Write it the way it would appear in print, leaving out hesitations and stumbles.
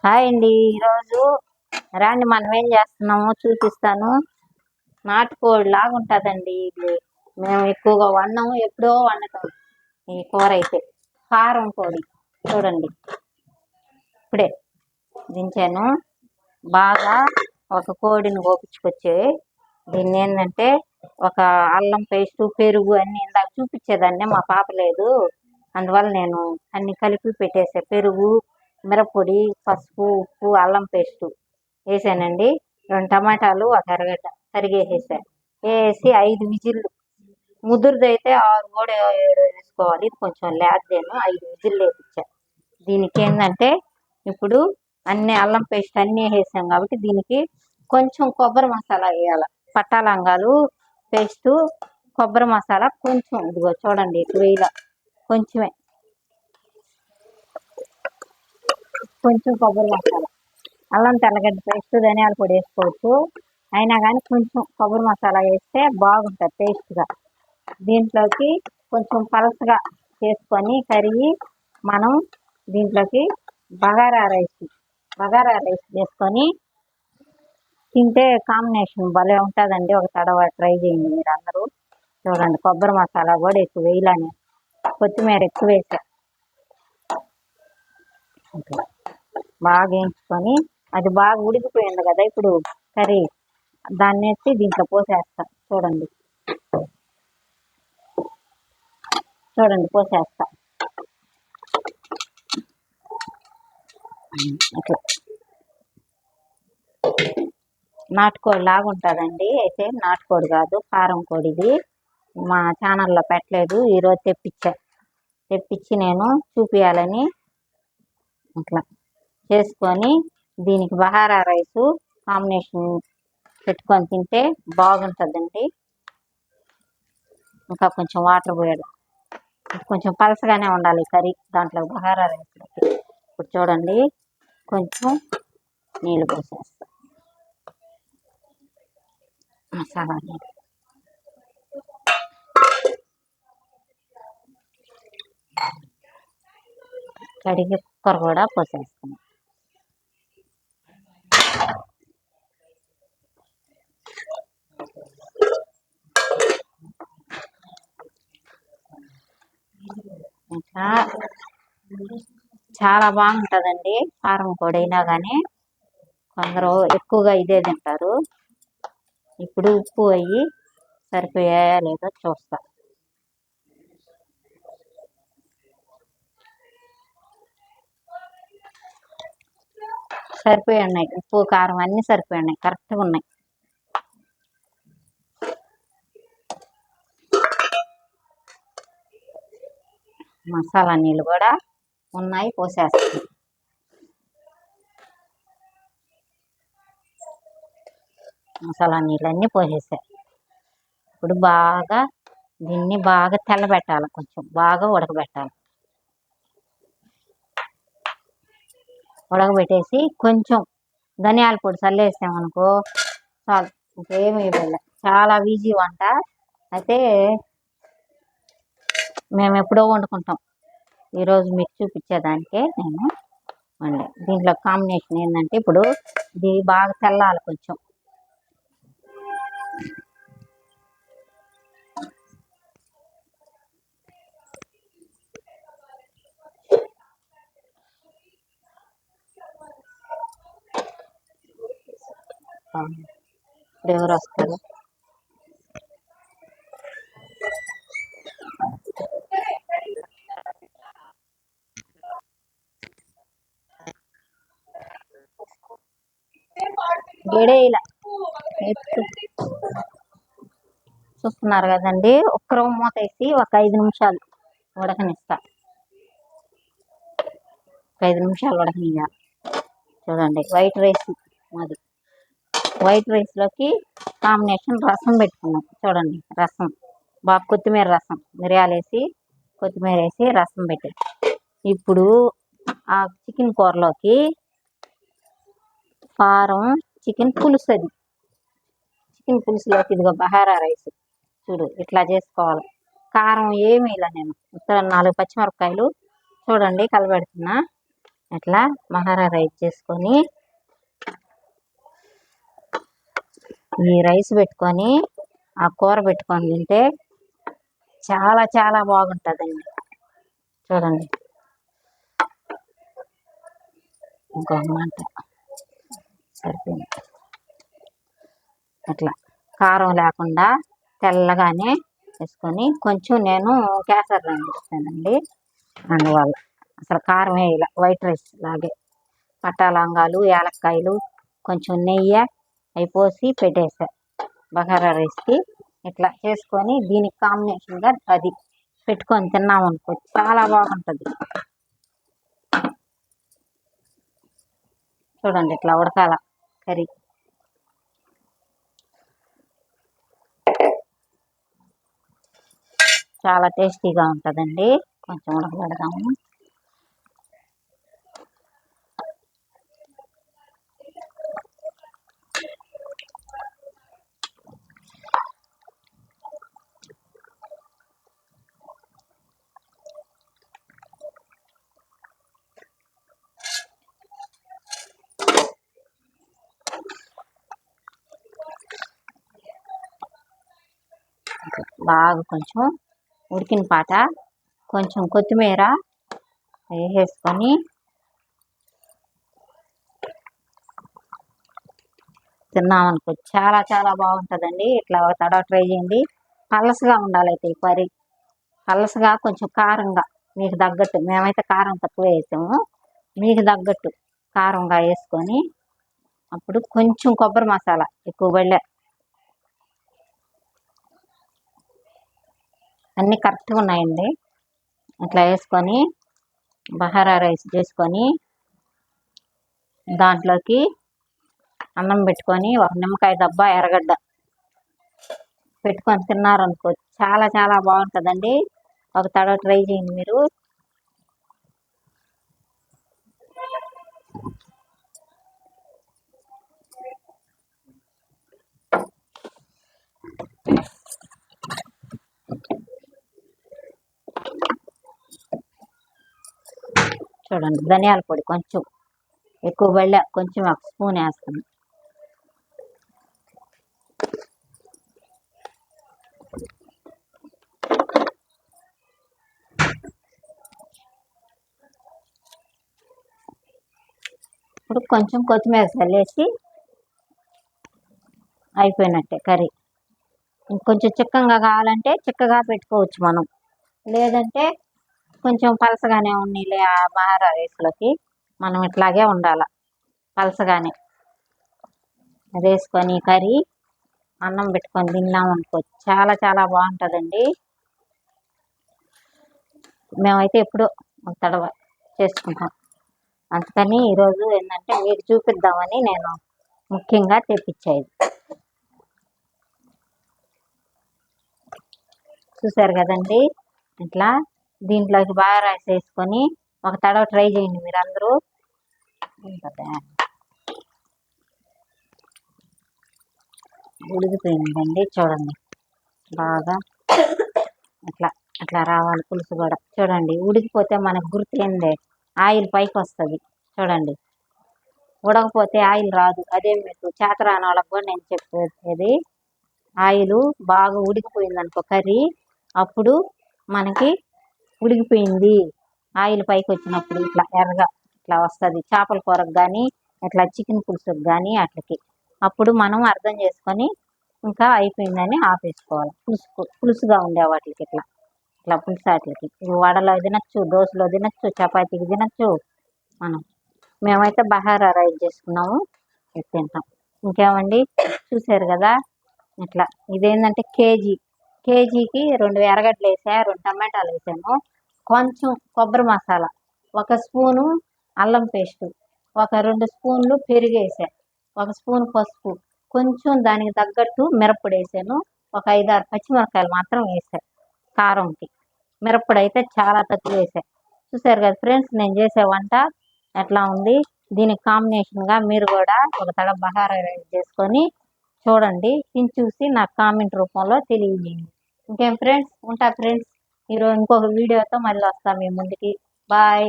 Hi అండి. ఈరోజు రాండి మనం ఏం చేస్తున్నామో చూపిస్తాను. నాటుకోడి లాగా ఉంటుందండి ఇది. మేము ఎక్కువగా వండము, ఎప్పుడో వండుతాం ఈ కూర అయితే. కారం కోడి చూడండి, ఇప్పుడే దించాను. బాగా ఒక కోడిని కోపించుకొచ్చి దీన్ని ఏంటంటే ఒక అల్లం పేస్టు, పెరుగు అన్నీ ఇందాక చూపించేదాన్ని, మా పాప లేదు అందువల్ల నేను అన్ని కలిపి పెట్టేసా. పెరుగు, మిరప్పొడి, పసుపు, ఉప్పు, అల్లం పేస్టు వేసానండి. 2 టమాటాలు, ఒక ఎర్రగడ్డ తరిగేసేసా. వేసి 5 విజిల్లు, ముదురుదైతే 6 కూడా 7 వేసుకోవాలి. ఇది కొంచెం లేతదేను, 5 విజిల్లు వేపించా. దీనికి ఏంటంటే ఇప్పుడు అన్ని అల్లం పేస్ట్ అన్నీ వేసాం కాబట్టి దీనికి కొంచెం కొబ్బరి మసాలా వేయాలి. పట్టా లవంగాలు పేస్టు, కొబ్బరి మసాలా కొంచెం, ఇదిగో చూడండి ఎక్కువ వేయాల, కొంచెమే, కొంచెం కొబ్బరి మసాలా, అల్లం తెల్లగడ్డ పేస్ట్, ధనియాల పొడి వేసుకోవచ్చు. అయినా కానీ కొంచెం కొబ్బరి మసాలా వేస్తే బాగుంటుంది టేస్ట్గా. దీంట్లోకి కొంచెం పలసగా చేసుకొని కరిగి మనం దీంట్లోకి బగారా రైస్ వేసుకొని తింటే కాంబినేషన్ భలే ఉంటుందండి. ఒక తడవ ట్రై చేయండి మీరు అందరూ. చూడండి, కొబ్బరి మసాలా కూడా ఎక్కువ వేయాలని, కొత్తిమీర ఎక్కువ వేసా. బాగా వేయించుకొని అది బాగా ఉడికిపోయింది కదా ఇప్పుడు కర్రీ, దాన్ని వేసి దీంట్లో పోసేస్తా. చూడండి పోసేస్తా అట్లా. నాటుకోడి లాగా ఉంటుందండి. అయితే నాటుకోడి కాదు, కారం కోడిది. మా ఛానల్లో పెట్టలేదు, ఈరోజు తెప్పించి నేను చూపించాలని అట్లా చేసుకొని దీనికి బహారా రైసు కాంబినేషన్ పెట్టుకొని తింటే బాగుంటుందండి. ఇంకా కొంచెం వాటర్ పోయాలి, కొంచెం పలసగానే ఉండాలి కర్రీ దాంట్లో బహారా రైస్లోకి. ఇప్పుడు చూడండి కొంచెం నీళ్ళు పోసేస్తా, మసాలా నీళ్ళు. కడిగి కుక్కర్ కూడా పోసేస్తాను. ఇంకా చాలా బాగుంటుందండి కారం కోడి అయినా కానీ. కొందరు ఎక్కువగా ఇదే తింటారు. ఇప్పుడు ఉప్పు అయ్యి సరిపోయాయా లేదో చూస్తా. సరిపోయి ఉన్నాయి, ఉప్పు కారం అన్నీ సరిపోయి ఉన్నాయి, కరెక్ట్గా ఉన్నాయి. మసాలా నీళ్ళు కూడా ఉన్నాయి, పోసేస్తాను. మసాలా నీళ్ళు అన్నీ పోసేసాయి. ఇప్పుడు బాగా దీన్ని బాగా తెల్లబెట్టాలి, కొంచెం బాగా ఉడకబెట్టాలి. ఉడకబెట్టేసి కొంచెం ధనియాల పొడి చల్లేసామనుకో చాలు, ఇంకేమీ ఇవ్వాలి. చాలా ఈజీ వంట. అయితే మేము ఎప్పుడో వండుకుంటాం, ఈరోజు మీకు చూపించేదానికే నేను వండా. దీంట్లో కాంబినేషన్ ఏంటంటే ఇప్పుడు ఇది బాగా తెల్లాలి కొంచెం. ఇప్పుడు ఎవరు వస్తారు? గడేలా ఎత్తు చూస్తున్నారు కదండి. ఒక్కరో మూత వేసి ఒక 5 నిమిషాలు ఉడకనిస్తా. ఒక 5 నిమిషాలు ఉడకనియాలి. చూడండి వైట్ రైస్ మాది. వైట్ రైస్లోకి కాంబినేషన్ రసం పెట్టుకున్నాం. చూడండి రసం, బాగా కొత్తిమీర రసం, మిరియాలు వేసి కొత్తిమీర వేసి రసం పెట్టి, ఇప్పుడు ఆ చికెన్ కూరలోకి కారం, చికెన్ పులుసు, అది చికెన్ పులుసులోకి ఇదిగో బహారా రైస్ చూడు ఇట్లా చేసుకోవాలి. కారం ఏమీ ఇలా, నేను ఇక్కడ 4 పచ్చిమిరపకాయలు చూడండి కలబెడుతున్నా. అట్లా బగారా రైస్ చేసుకొని ఈ రైస్ పెట్టుకొని ఆ కూర పెట్టుకొని తింటే చాలా చాలా బాగుంటుందండి. చూడండి, ఇంకొక మాట సరిపోయింది. అట్లా కారం లేకుండా తెల్లగానే వేసుకొని కొంచెం నేను కేసరి రంగు ఇస్తానండి. అందువల్ల అసలు కారం వేయాల, వైట్ రైస్ లాగే పట్టా లవంగాలు యాలక్కాయలు కొంచెం నెయ్యి అవి పోసి పెట్టేసా బగారా రైస్కి. ఇట్లా చేసుకొని దీనికి కాంబినేషన్గా అది పెట్టుకొని తిన్నామనుకో చాలా బాగుంటుంది. చూడండి ఇట్లా ఉడకాల కర్రీ. చాలా టేస్టీగా ఉంటుందండి. కొంచెం ఉడకబెడదాము. బాగా కొంచెం ఉడికిన పాట కొంచెం కొత్తిమీర వేసేసుకొని తిన్నామనుకో చాలా చాలా బాగుంటుందండి. ఇట్లా ఒక తడవ ట్రై చేయండి. పలసగా ఉండాలి అయితే ఈ కర్రీ, పలసగా కొంచెం కారంగా మీకు తగ్గట్టు. మేమైతే కారం తక్కువ వేసాము, మీకు తగ్గట్టు కారంగా వేసుకొని అప్పుడు కొంచెం కొబ్బరి మసాలా ఎక్కువ పడలే, అన్నీ కరెక్ట్గా ఉన్నాయండి. అట్లా వేసుకొని బగారా రైస్ చేసుకొని దాంట్లోకి అన్నం పెట్టుకొని ఒక నిమ్మకాయ దబ్బా ఎర్రగడ్డ పెట్టుకొని తిన్నారనుకో చాలా చాలా బాగుంటుందండి. ఒక తడవ ట్రై చేయండి మీరు. చూడండి, ధనియాల పొడి కొంచెం ఎక్కువ పడలే, కొంచెం ఒక స్పూన్ వేస్తాను. ఇప్పుడు కొంచెం కొత్తిమీర చల్లేసి అయిపోయినట్టే కర్రీ. ఇంకొంచెం చిక్కగా కావాలంటే చిక్కగా పెట్టుకోవచ్చు మనం, లేదంటే కొంచెం పలసగానే ఉన్నాయి ఆ బగారా రైస్లోకి. మనం ఇట్లాగే ఉండాల, పలసగానే వేసుకొని కర్రీ అన్నం పెట్టుకొని తిన్నామనుకో చాలా చాలా బాగుంటుందండి. మేమైతే ఎప్పుడో ఒక తడవ చేసుకుంటాం. అందుకని ఈరోజు ఏంటంటే మీకు చూపిద్దామని నేను ముఖ్యంగా తెప్పించేది. చూసారు కదండి, ఇట్లా దీంట్లోకి బాగా రైస్ వేసుకొని ఒక తడవ ట్రై చేయండి మీరు అందరూ. ఉడికిపోయిందండి, చూడండి బాగా అట్లా అట్లా రావాలి పులుసు కూడా. చూడండి, ఉడికిపోతే మనకు గుర్తు ఏందే ఆయిల్ పైకి వస్తుంది. చూడండి, ఉడకపోతే ఆయిల్ రాదు. అదే మీకు చేతరాని వాళ్ళకి కూడా నేను చెప్పేది, ఆయిల్ బాగా ఉడికిపోయింది అనుకో కర్రీ, అప్పుడు మనకి ఉడికిపోయింది ఆయిల్ పైకి వచ్చినప్పుడు ఇట్లా ఎర్రగా ఇట్లా వస్తుంది. చేపల కూరకు కానీ ఇట్లా చికెన్ పులుసుకు కానీ అట్లకి అప్పుడు మనం అర్థం చేసుకొని ఇంకా అయిపోయిందని ఆపేసుకోవాలి. పులుసుగా ఉండే వాటికి ఇట్లా ఇట్లా పులుసు వాటికి వడలో తినచ్చు, దోశలో తినచ్చు, చపాతీకి తినచ్చు మనం. మేమైతే బగారా రైస్ చేసుకున్నాము, తింటాం. ఇంకేమండి, చూసారు కదా ఇట్లా. ఇదేంటంటే కేజీకి 2 ఎర్రగడ్డలు వేసా, 2 టమాటాలు వేసాను, కొంచెం కొబ్బరి మసాలా, 1 స్పూను అల్లం పేస్టు, ఒక 2 స్పూన్లు పెరుగు వేసా, 1 స్పూన్ పసుపు, కొంచెం దానికి తగ్గట్టు మిరప్పొడి వేసాను, ఒక 5-6 పచ్చిమిరపకాయలు మాత్రం వేసా కారంకి. మిరప్పొడి అయితే చాలా తక్కువ వేసా. చూసారు కదా ఫ్రెండ్స్, నేను చేసే వంట ఎట్లా ఉంది. దీనికి కాంబినేషన్గా మీరు కూడా ఒక తడ బగారా రైస్ చేసుకొని చూడండి, తిని చూసి నాకు కామెంట్ రూపంలో తెలియజేయండి. ఇంకేం ఫ్రెండ్స్, ఉంటా ఫ్రెండ్స్. ఈరోజు ఇంకొక వీడియోతో మళ్ళీ వస్తాం మీ ముందుకి. బాయ్.